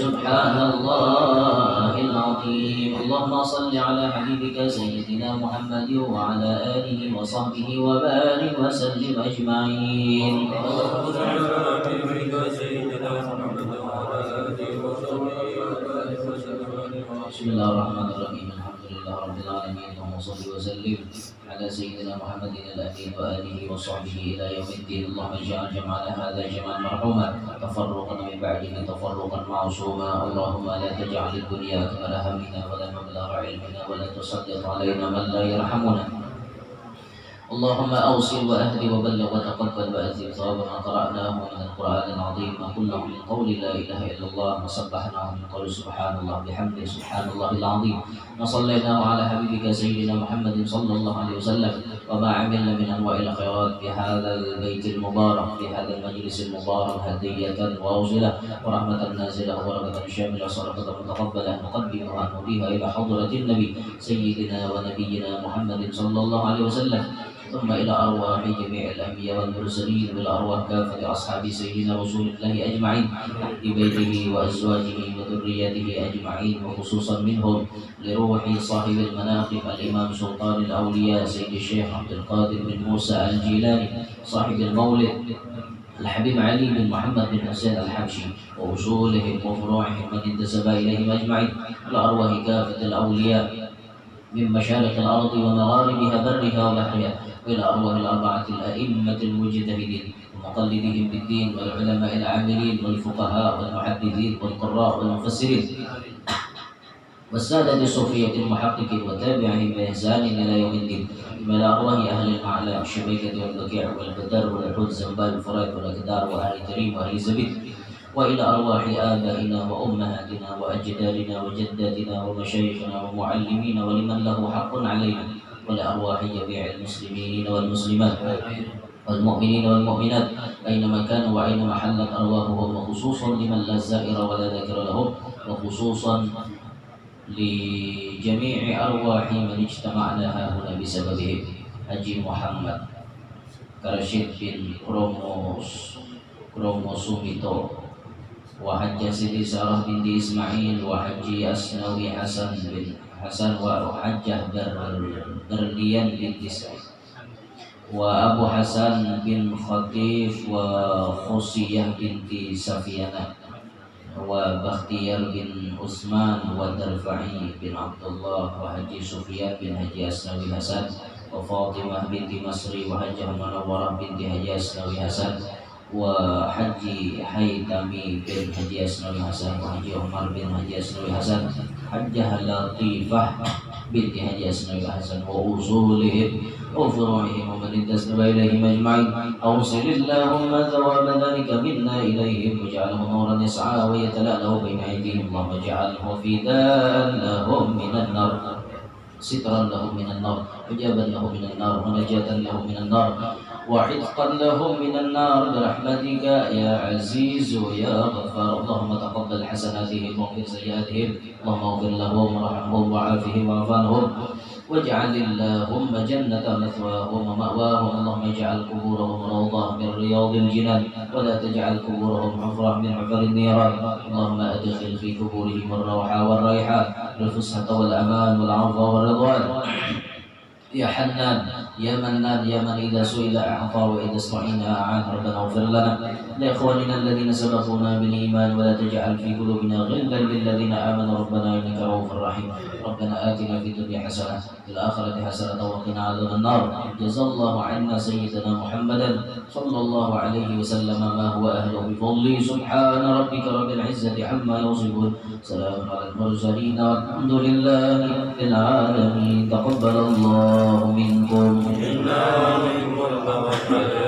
سبحان الله العظيم اللهم صل على حبيبك سيدنا محمد وعلى آله وصحبه وبارك وسلم أجمعين بسم الله الرحمن الرحيم الحمد لله رب العالمين اللهم صل وسلم على سيدنا محمد الأمين وآله وصحبه إلى يوم الدين اللهم اجعل جمعنا هذا جمعا مرحوما تفرقا من بعده تفرقا معصوما اللهم لا تجعل الدنيا أكبر همنا ولا مبلغ علمنا ولا تسلط علينا من لا يرحمنا اللهم أوصل وأهد وبلغ وتقبل وأزل ثواب ما قرأناه من القرآن العظيم وكله من قول لا إله إلا الله وسبحناه من قول سبحان الله بحمده سبحان الله العظيم وصليناه على حبيبك سيدنا محمد صلى الله عليه وسلم وما عملنا من أنواع الخيرات في هذا البيت المبارك في هذا المجلس المبارك هدية واصلة ورحمة نازلة وبركة شاملة صدقة متقبلة نقدمها نهديها إلى حضرة النبي سيدنا ونبينا محمد صلى الله عليه وسلم ثم إلى أرواح جميع الأنبياء والمرسلين بالأرواح كافة أصحاب سيدنا رسول الله أجمعين أهل بيته وأزواجه وذريته أجمعين وخصوصا منهم لروح صاحب المناقب الإمام سلطان الأولياء سيد الشيخ عبد القادر بن موسى الجيلاني صاحب المولد الحبيب علي بن محمد بن حسين الحبشي وأصولهم وفروعهم من انتسب إليهم أجمعين الأرواح كافة الأولياء من مشارق الأرض ومغاربها برها وبحرها وإلى أرواح الأربعة الأئمة المجتهدين ومقلدين بالدين والعلماء العاملين والفقهاء والمحدثين والقراء والمفسرين والسادة الصوفية المحققين وتابعهم بإحسان إلى يوم الدين إلى أرواح أهل المعلى الشبيكة والبكيع والبدر والحوت زنبال والفرات والأكدار وأهل كريم وأهل زبيد وإلى أرواح آبائنا وأمهاتنا وأجدادنا وجداتنا ومشايخنا ومعلمين ولمن له حق علينا ولأرواح جميع المسلمين والمسلمات والمؤمنين والمؤمنات أينما كانوا وأينما حلت أرواحهم وخصوصا لمن لا زائر ولا ذاكر لهم وخصوصا لجميع أرواح من اجتمعنا هنا بسببهم Haji Muhammad Rashid bin Kromo Sumito wa Hajjah Siti Sarah binti Ismail wa Haji Asnawi Hasan bin Hasan wa Hajjah Berlian binti Sa'id wa Abu Hasan bin Khatif wa Khusiyah binti Safiyana wa Bakhtiyar bin Usman wa Darfa'i bin Abdullah wa Haji Sufyan bin Haji Asnawi Hasan wa Fatimah binti Masri wa Hajjah Manawwarah binti Haji Asnawi Hasan wa Haji Haytami bin Haji Asnawi Hasan wa Haji Umar bin Haji Asnawi Hasan Hajjah Latifah binti Haji Asnawi Hasan wa usulihim wa furu'ihim wa man intasaba ilaihim ajma'in awsil Allahumma thawaba dhalika minna ilaihim waj'alhu nuran yas'a wa yatala'lahu baina aydihim wa waj'alhu fidan lahum minan nar sitran lahum minan nar wajaban lahum minan nar wa najatan lahum minan nar وعتقا لهم من النار برحمتك يا عزيز يا غفار اللهم تقبل حسناتهم واغفر سيئاتهم اللهم اغفر لهم وارحمهم وعافهم واعف عنهم واجعل اللهم جنة مثواهم ومأواهم اللهم اجعل قبورهم روضة من رياض الجنان ولا تجعل قبورهم حفرة من حفر النيران اللهم أدخل في قبورهم الروح والريحان والفسحة والأمان والعفو والرضوان يا حنان يا منان يا من إذا سئل أعطى وإذا استعين أعان ربنا اغفر لنا لإخواننا الذين سبقونا بالإيمان ولا تجعل في قلوبنا غلا للذين آمنوا ربنا إنك رؤوف رحيم ربنا آتنا في الدنيا حسنة في الآخرة حسنة وقنا عذاب النار جزا الله عنا سيدنا محمدا صلى الله عليه وسلم ما هو أهله بفضله سبحان ربك رب العزة عما يصفون سلام على المرسلين والحمد لله رب العالمين تقبل الله منكم إنا منكم